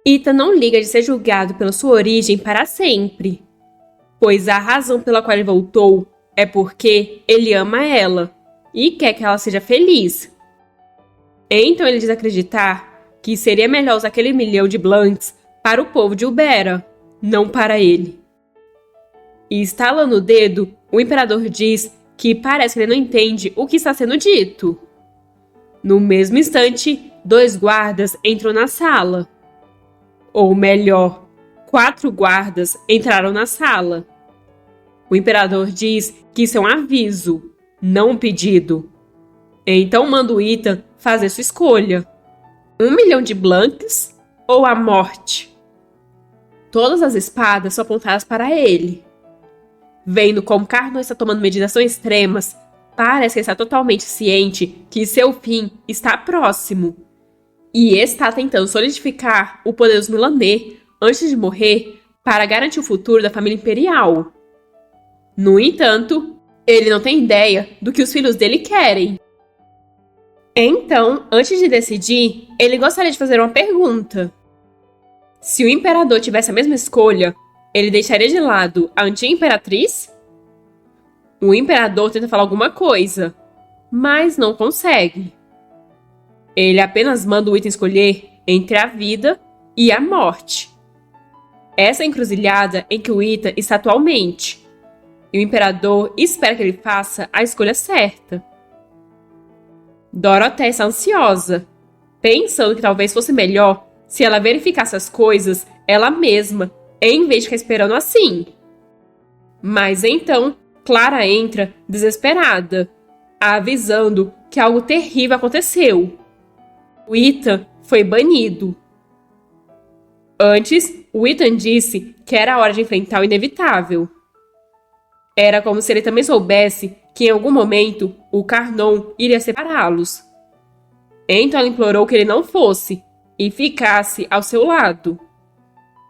Ita não liga de ser julgado pela sua origem para sempre, pois a razão pela qual ele voltou é porque ele ama ela e quer que ela seja feliz. Então ele diz acreditar que seria melhor usar aquele 1.000.000 de blanks para o povo de Ubera, não para ele. E estalando o dedo, o imperador diz que parece que ele não entende o que está sendo dito. No mesmo instante, 2 guardas entram na sala. Ou melhor, 4 guardas entraram na sala. O imperador diz que isso é um aviso, não um pedido. Então manda o Ethan fazer sua escolha. 1.000.000 de blanks ou a morte? Todas as espadas são apontadas para ele. Vendo como Carnot está tomando medidas tão extremas, parece que ele está totalmente ciente que seu fim está próximo. E está tentando solidificar o poder dos Milanês antes de morrer para garantir o futuro da família imperial. No entanto, ele não tem ideia do que os filhos dele querem. Então, antes de decidir, ele gostaria de fazer uma pergunta. Se o imperador tivesse a mesma escolha, ele deixaria de lado a antiga imperatriz? O imperador tenta falar alguma coisa, mas não consegue. Ele apenas manda o Ethan escolher entre a vida e a morte. Essa é a encruzilhada em que o Ethan está atualmente. E o imperador espera que ele faça a escolha certa. Dorothea está ansiosa, pensando que talvez fosse melhor se ela verificasse as coisas ela mesma, em vez de ficar esperando assim. Mas então, Clara entra desesperada, avisando que algo terrível aconteceu. O Ethan foi banido. Antes, o Ethan disse que era hora de enfrentar o inevitável. Era como se ele também soubesse que em algum momento o Carnon iria separá-los. Então ela implorou que ele não fosse e ficasse ao seu lado.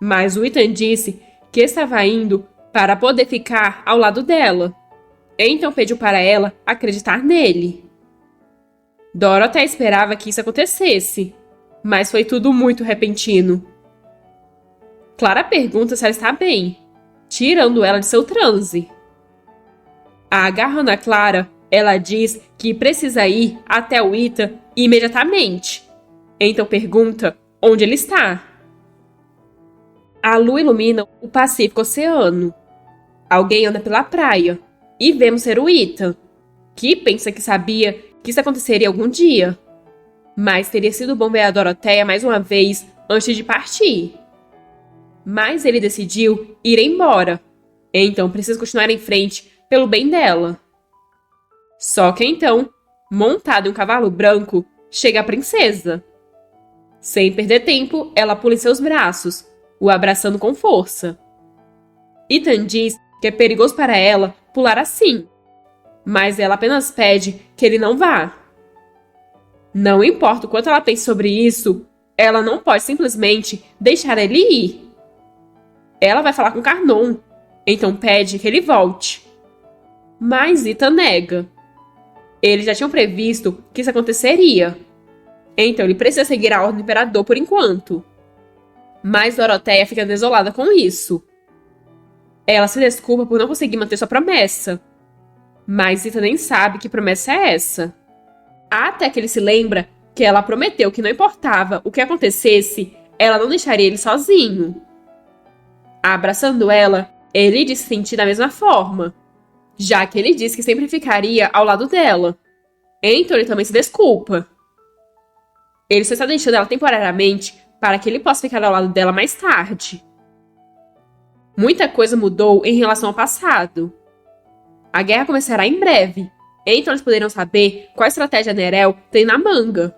Mas o Ethan disse que estava indo para poder ficar ao lado dela. Então pediu para ela acreditar nele. Dorothea esperava que isso acontecesse, mas foi tudo muito repentino. Clara pergunta se ela está bem, tirando ela de seu transe. Agarrando a Clara, ela diz que precisa ir até o Ethan imediatamente. Então pergunta onde ele está. A lua ilumina o Pacífico Oceano. Alguém anda pela praia e vemos ser o Ethan, que pensa que sabia que isso aconteceria algum dia. Mas teria sido bom ver a Dorothea mais uma vez antes de partir. Mas ele decidiu ir embora, então precisa continuar em frente pelo bem dela. Só que então, montada em um cavalo branco, chega a princesa. Sem perder tempo, ela pula em seus braços, o abraçando com força. Ethan diz que é perigoso para ela pular assim, mas ela apenas pede que ele não vá. Não importa o quanto ela pense sobre isso, ela não pode simplesmente deixar ele ir. Ela vai falar com Carnon, então pede que ele volte. Mas Ethan nega. Eles já tinham previsto que isso aconteceria, então ele precisa seguir a ordem do imperador por enquanto. Mas Dorothea fica desolada com isso. Ela se desculpa por não conseguir manter sua promessa. Mas Ethan nem sabe que promessa é essa. Até que ele se lembra que ela prometeu que não importava o que acontecesse, ela não deixaria ele sozinho. Abraçando ela, ele diz se sentir da mesma forma, já que ele disse que sempre ficaria ao lado dela. Então ele também se desculpa. Ele só está deixando ela temporariamente para que ele possa ficar ao lado dela mais tarde. Muita coisa mudou em relação ao passado. A guerra começará em breve, então eles poderiam saber qual estratégia Nerel tem na manga.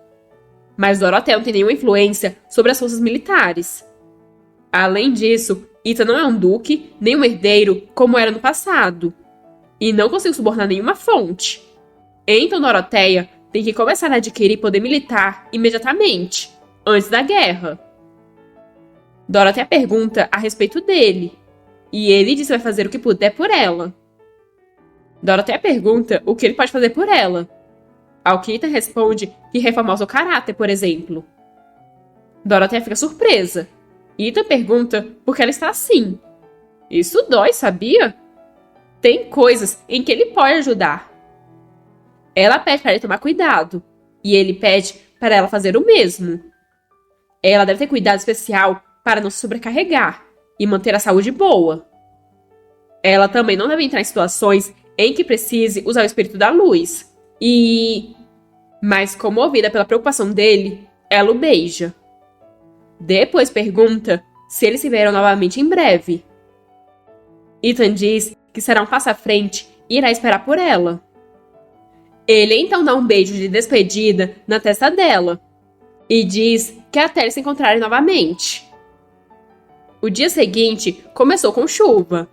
Mas Dorothea não tem nenhuma influência sobre as forças militares. Além disso, Ethan não é um duque, nem um herdeiro como era no passado. E não conseguiu subornar nenhuma fonte. Então Dorothea tem que começar a adquirir poder militar imediatamente, antes da guerra. Dorothea pergunta a respeito dele, e ele diz que vai fazer o que puder por ela. Dorothea pergunta o que ele pode fazer por ela. Ao que Ethan responde que reformar o seu caráter, por exemplo. Dorothea fica surpresa, Ita pergunta por que ela está assim. Isso dói, sabia? Tem coisas em que ele pode ajudar. Ela pede para ele tomar cuidado, e ele pede para ela fazer o mesmo. Ela deve ter cuidado especial para não se sobrecarregar e manter a saúde boa. Ela também não deve entrar em situações em que precise usar o espírito da luz. Mas, comovida pela preocupação dele, ela o beija. Depois pergunta se eles se verão novamente em breve. Ethan diz que será um passo à frente e irá esperar por ela. Ele então dá um beijo de despedida na testa dela e diz que até eles se encontrarem novamente. O dia seguinte começou com chuva.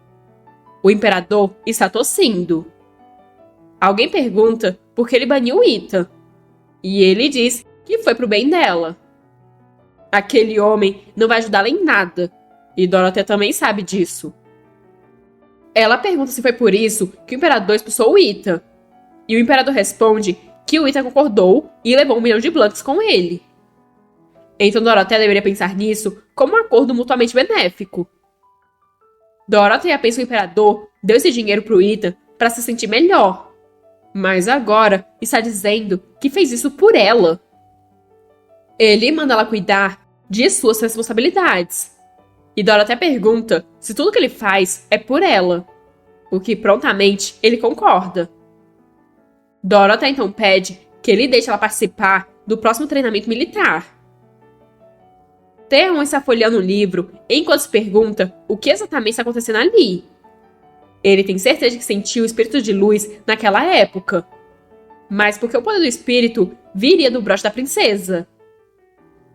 O imperador está tossindo. Alguém pergunta por que ele baniu Ethan, e ele diz que foi pro bem dela. Aquele homem não vai ajudá-la em nada, e Dorothea também sabe disso. Ela pergunta se foi por isso que o imperador expulsou o Ethan, e o imperador responde que o Ethan concordou e levou 1 milhão de Blanks com ele. Então Dorothea deveria pensar nisso como um acordo mutuamente benéfico. Dorothea pensa que o imperador deu esse dinheiro pro Ethan para se sentir melhor, mas agora está dizendo que fez isso por ela. Ele manda ela cuidar de suas responsabilidades. E Dorothea pergunta se tudo que ele faz é por ela, o que prontamente ele concorda. Dorothea então pede que ele deixe ela participar do próximo treinamento militar. Theon está folheando o livro enquanto se pergunta o que exatamente está acontecendo ali. Ele tem certeza de que sentiu o espírito de luz naquela época, mas porque o poder do espírito viria do broche da princesa.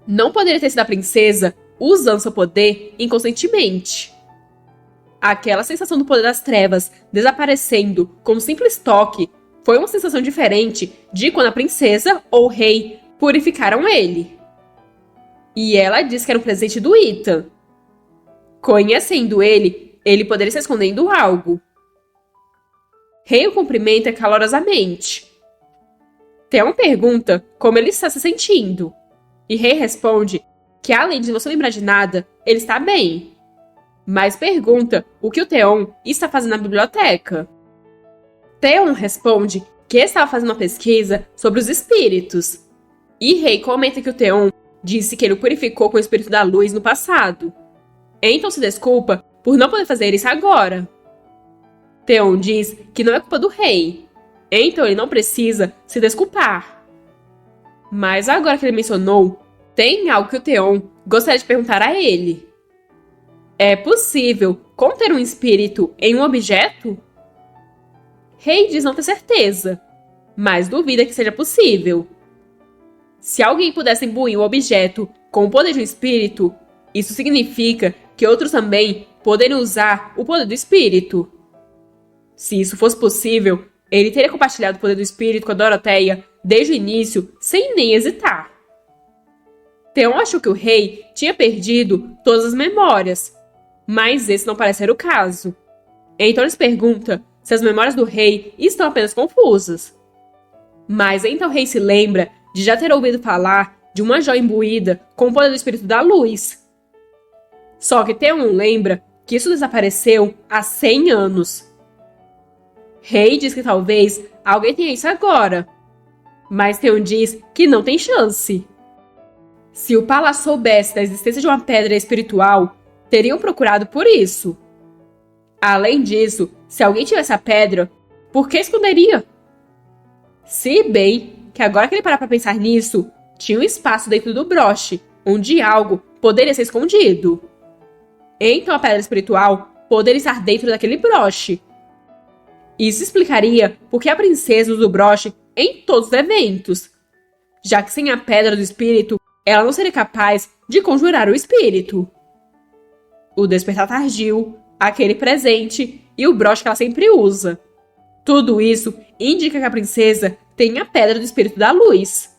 Não poderia ter sido a princesa usando seu poder inconscientemente. Aquela sensação do poder das trevas desaparecendo com um simples toque foi uma sensação diferente de quando a princesa ou o rei purificaram ele. E ela diz que era um presente do Ethan. Conhecendo ele, ele poderia estar escondendo algo. Rei o cumprimenta calorosamente. Theon pergunta como ele está se sentindo. E Rei responde que, além de não se lembrar de nada, ele está bem. Mas pergunta o que o Theon está fazendo na biblioteca. Theon responde que estava fazendo uma pesquisa sobre os espíritos. E Rei comenta que o Theon disse que ele o purificou com o espírito da luz no passado. Então se desculpa por não poder fazer isso agora. Theon diz que não é culpa do rei, então ele não precisa se desculpar. Mas agora que ele mencionou, tem algo que o Theon gostaria de perguntar a ele. É possível conter um espírito em um objeto? Rei diz não ter certeza, mas duvida que seja possível. Se alguém pudesse imbuir um objeto com o poder de um espírito, isso significa que outros também poderiam usar o poder do espírito. Se isso fosse possível, ele teria compartilhado o poder do espírito com a Dorothea desde o início, sem nem hesitar. Theon achou que o rei tinha perdido todas as memórias, mas esse não parece ser o caso. Então ele se pergunta se as memórias do rei estão apenas confusas. Mas então o rei se lembra de já ter ouvido falar de uma joia imbuída com o poder do espírito da luz. Só que Theon lembra que isso desapareceu há 100 anos. Rei diz que talvez alguém tenha isso agora, mas Theon diz que não tem chance. Se o palácio soubesse da existência de uma pedra espiritual, teriam procurado por isso. Além disso, se alguém tivesse a pedra, por que esconderia? Se bem que agora que ele parar pra pensar nisso, tinha um espaço dentro do broche, onde algo poderia ser escondido. Então a pedra espiritual poderia estar dentro daquele broche. Isso explicaria por que a princesa usa o broche em todos os eventos, já que sem a pedra do espírito, ela não seria capaz de conjurar o espírito. O despertar tardio, aquele presente e o broche que ela sempre usa. Tudo isso indica que a princesa tem a pedra do espírito da luz.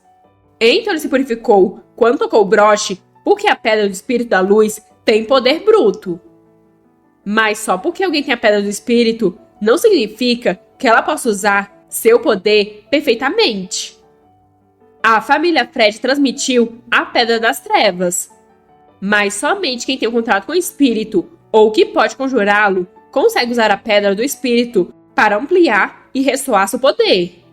Então ele se purificou quando tocou o broche, porque a pedra do espírito da luz tem poder bruto. Mas só porque alguém tem a pedra do espírito, não significa que ela possa usar seu poder perfeitamente. A família Fred transmitiu a Pedra das Trevas. Mas somente quem tem um contrato com o espírito ou que pode conjurá-lo consegue usar a pedra do espírito para ampliar e ressoar seu poder.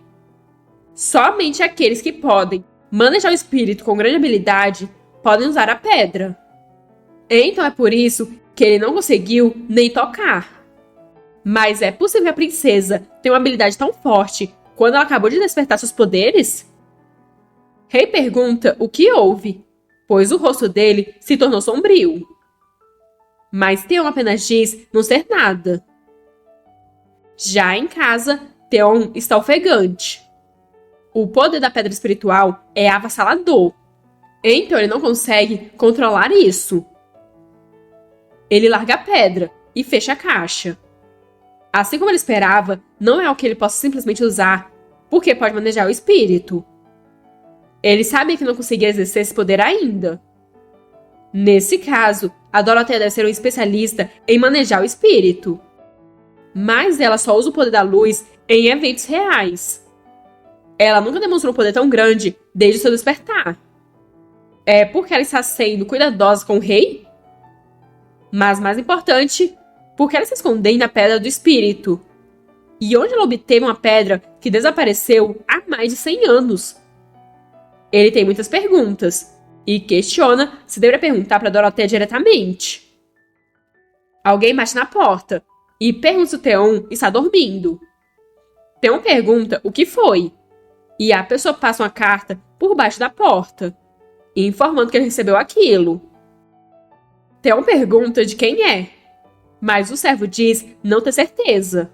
Somente aqueles que podem manejar o espírito com grande habilidade podem usar a pedra. Então é por isso que ele não conseguiu nem tocar. Mas é possível que a princesa tenha uma habilidade tão forte quando ela acabou de despertar seus poderes? Rei pergunta o que houve, pois o rosto dele se tornou sombrio. Mas Theon apenas diz não ser nada. Já em casa, Theon está ofegante. O poder da pedra espiritual é avassalador, então ele não consegue controlar isso. Ele larga a pedra e fecha a caixa. Assim como ele esperava, não é algo que ele possa simplesmente usar, porque pode manejar o espírito. Ele sabia que não conseguia exercer esse poder ainda. Nesse caso, a Dorothea deve ser um especialista em manejar o espírito. Mas ela só usa o poder da luz em eventos reais. Ela nunca demonstrou um poder tão grande desde o seu despertar. É porque ela está sendo cuidadosa com o rei? Mas mais importante, porque ela se esconde na pedra do espírito. E onde ela obteve uma pedra que desapareceu há mais de 100 anos? Ele tem muitas perguntas e questiona se deveria perguntar para Dorothea diretamente. Alguém bate na porta e pergunta se o Theon está dormindo. Theon pergunta o que foi e a pessoa passa uma carta por baixo da porta, informando que ele recebeu aquilo. Theon pergunta de quem é, mas o servo diz não ter certeza.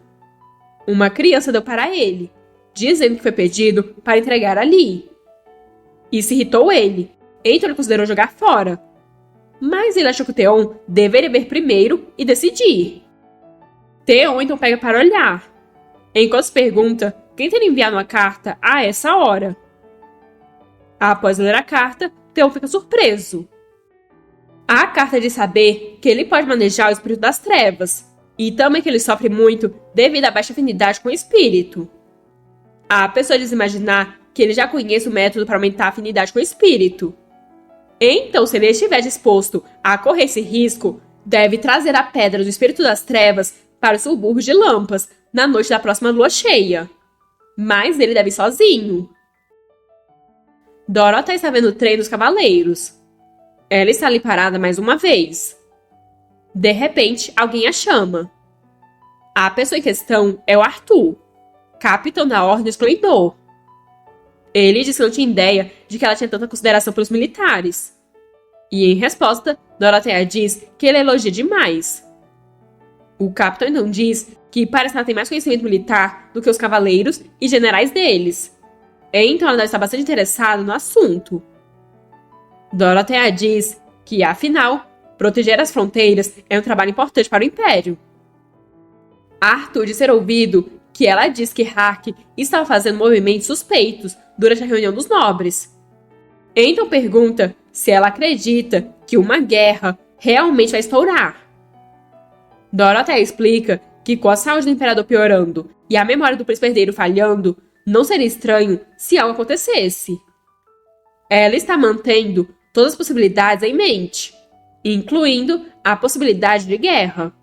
Uma criança deu para ele, dizendo que foi pedido para entregar ali. Isso irritou ele, então ele considerou jogar fora. Mas ele achou que o Theon deveria ver primeiro e decidir. Theon então pega para olhar, enquanto se pergunta quem teria enviado uma carta a essa hora. Após ler a carta, Theon fica surpreso. A carta diz saber que ele pode manejar o espírito das trevas, e também que ele sofre muito devido à baixa afinidade com o espírito. A pessoa diz imaginar que ele já conhece o método para aumentar a afinidade com o espírito. Então, se ele estiver disposto a correr esse risco, deve trazer a pedra do espírito das trevas para os subúrbios de Lampas na noite da próxima lua cheia. Mas ele deve ir sozinho. Dorothea está vendo o trem dos cavaleiros. Ela está ali parada mais uma vez. De repente, alguém a chama. A pessoa em questão é o Arthur, capitão da Ordem do Esplendor. Ele disse que não tinha ideia de que ela tinha tanta consideração pelos militares. E em resposta, Dorothea diz que ele elogia demais. O capitão então diz que parece que ela tem mais conhecimento militar do que os cavaleiros e generais deles. Então ela deve estar bastante interessada no assunto. Dorothea diz que, afinal, proteger as fronteiras é um trabalho importante para o Império. Arthur diz ser ouvido que ela diz que Hark estava fazendo movimentos suspeitos durante a reunião dos nobres. Então pergunta se ela acredita que uma guerra realmente vai estourar. Dorothea explica que, com a saúde do imperador piorando e a memória do príncipe herdeiro falhando, não seria estranho se algo acontecesse. Ela está mantendo todas as possibilidades em mente, incluindo a possibilidade de guerra.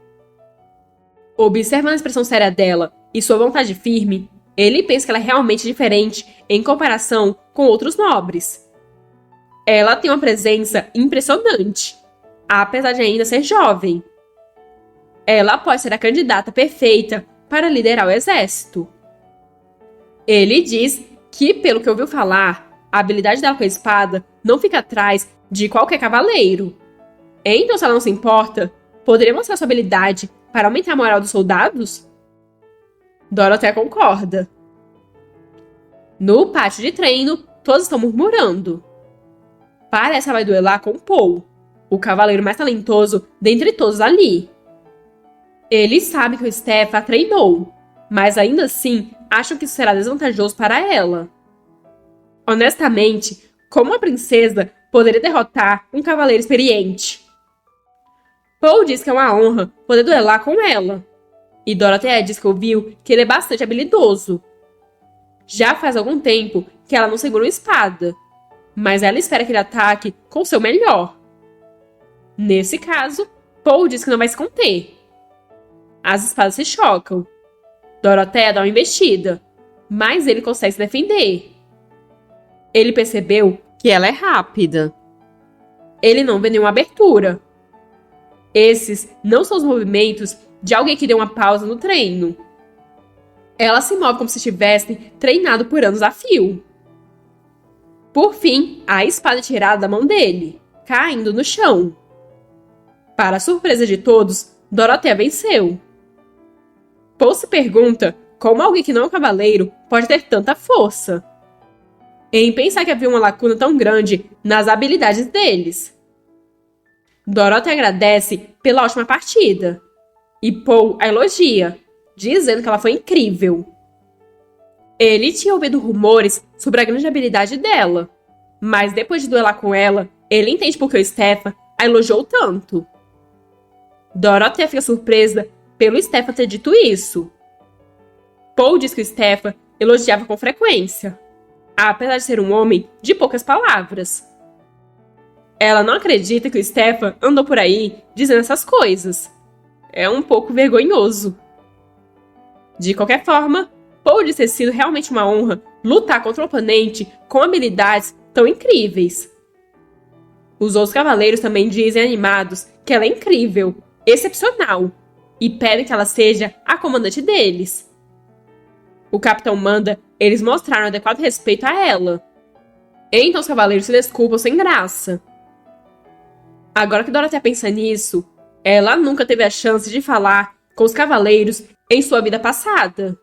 Observando a expressão séria dela e sua vontade firme, ele pensa que ela é realmente diferente em comparação com outros nobres. Ela tem uma presença impressionante, apesar de ainda ser jovem. Ela pode ser a candidata perfeita para liderar o exército. Ele diz que, pelo que ouviu falar, a habilidade dela com a espada não fica atrás de qualquer cavaleiro. Então, se ela não se importa, poderia mostrar sua habilidade para aumentar a moral dos soldados? Dorothea concorda. No pátio de treino, todos estão murmurando. Parece que ela vai duelar com Paul, o cavaleiro mais talentoso dentre todos ali. Ele sabe que o Steph a treinou, mas ainda assim acham que isso será desvantajoso para ela. Honestamente, como uma princesa poderia derrotar um cavaleiro experiente? Paul diz que é uma honra poder duelar com ela, e Dorothea diz que ouviu que ele é bastante habilidoso. Já faz algum tempo que ela não segura uma espada, mas ela espera que ele ataque com seu melhor. Nesse caso, Paul diz que não vai se conter. As espadas se chocam. Dorothea dá uma investida, mas ele consegue se defender. Ele percebeu que ela é rápida. Ele não vê nenhuma abertura. Esses não são os movimentos de alguém que deu uma pausa no treino. Ela se move como se tivesse treinado por anos a fio. Por fim, a espada é tirada da mão dele, caindo no chão. Para a surpresa de todos, Dorothea venceu. Paul se pergunta como alguém que não é um cavaleiro pode ter tanta força, em pensar que havia uma lacuna tão grande nas habilidades deles. Dorothea agradece pela ótima partida, e Paul a elogia, dizendo que ela foi incrível. Ele tinha ouvido rumores sobre a grande habilidade dela, mas depois de duelar com ela, ele entende por que o Stefan a elogiou tanto. Dorothea fica surpresa pelo Stefan ter dito isso. Paul diz que o Stefan elogiava com frequência, apesar de ser um homem de poucas palavras. Ela não acredita que o Stefan andou por aí dizendo essas coisas. É um pouco vergonhoso. De qualquer forma, Paul diz ter sido realmente uma honra lutar contra um oponente com habilidades tão incríveis. Os outros cavaleiros também dizem animados que ela é incrível, excepcional, e pedem que ela seja a comandante deles. O capitão manda eles mostrarem adequado respeito a ela. Então os cavaleiros se desculpam sem graça. Agora que Dorothea pensa nisso, ela nunca teve a chance de falar com os cavaleiros em sua vida passada.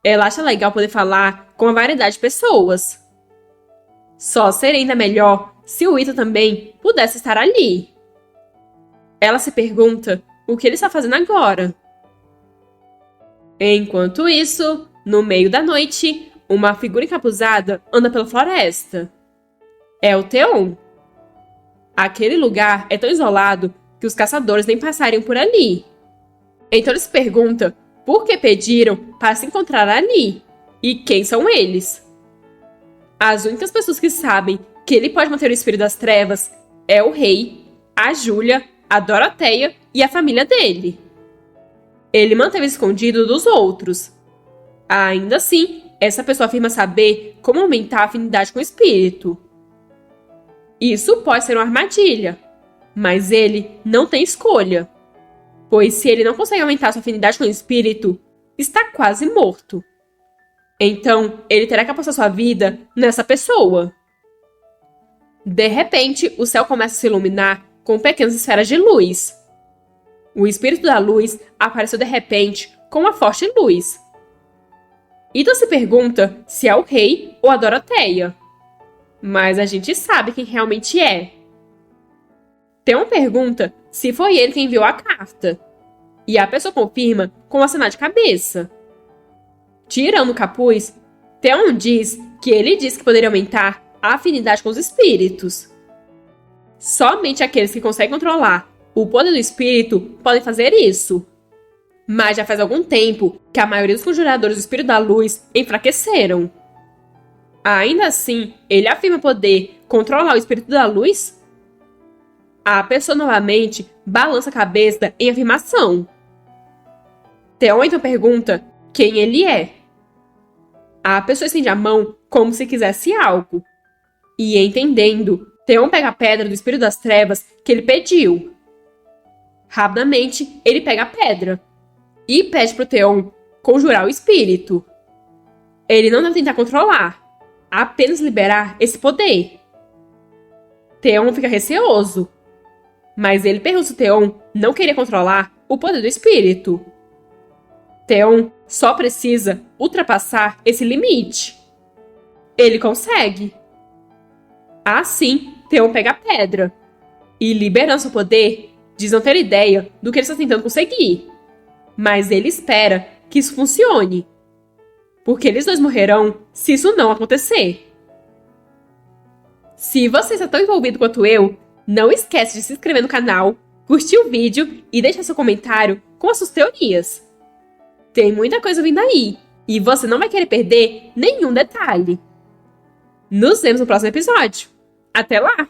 Ela acha legal poder falar com uma variedade de pessoas. Só seria ainda melhor se o Ita também pudesse estar ali. Ela se pergunta o que ele está fazendo agora. Enquanto isso, no meio da noite, uma figura encapuzada anda pela floresta. É o Theon. Aquele lugar é tão isolado que os caçadores nem passariam por ali. Então ele se pergunta por que pediram para se encontrar ali e quem são eles. As únicas pessoas que sabem que ele pode manter o espírito das trevas é o rei, a Júlia, a Dorothea e a família dele. Ele manteve escondido dos outros. Ainda assim, essa pessoa afirma saber como aumentar a afinidade com o espírito. Isso pode ser uma armadilha, mas ele não tem escolha, pois se ele não consegue aumentar sua afinidade com o espírito, está quase morto. Então, ele terá que apostar sua vida nessa pessoa. De repente, o céu começa a se iluminar com pequenas esferas de luz. O espírito da luz apareceu de repente com uma forte luz. Ita se pergunta se é o rei ou a Dorothea, mas a gente sabe quem realmente é. Theon pergunta se foi ele quem enviou a carta, e a pessoa confirma com um acenar de cabeça. Tirando o capuz, Theon diz que ele disse que poderia aumentar a afinidade com os espíritos. Somente aqueles que conseguem controlar o poder do espírito podem fazer isso. Mas já faz algum tempo que a maioria dos conjuradores do espírito da luz enfraqueceram. Ainda assim, ele afirma poder controlar o espírito da luz? A pessoa novamente balança a cabeça em afirmação. Theon então pergunta quem ele é. A pessoa estende a mão como se quisesse algo. E entendendo, Theon pega a pedra do espírito das trevas que ele pediu. Rapidamente, ele pega a pedra e pede pro Theon conjurar o espírito. Ele não deve tentar controlar, apenas liberar esse poder. Theon fica receoso, mas ele pergunta se Theon não queria controlar o poder do espírito. Theon só precisa ultrapassar esse limite. Ele consegue. Assim, Theon pega a pedra e, liberando seu poder, diz não ter ideia do que ele está tentando conseguir. Mas ele espera que isso funcione, porque eles dois morrerão se isso não acontecer. Se você está tão envolvido quanto eu, não esquece de se inscrever no canal, curtir o vídeo e deixar seu comentário com as suas teorias. Tem muita coisa vindo aí, e você não vai querer perder nenhum detalhe. Nos vemos no próximo episódio. Até lá!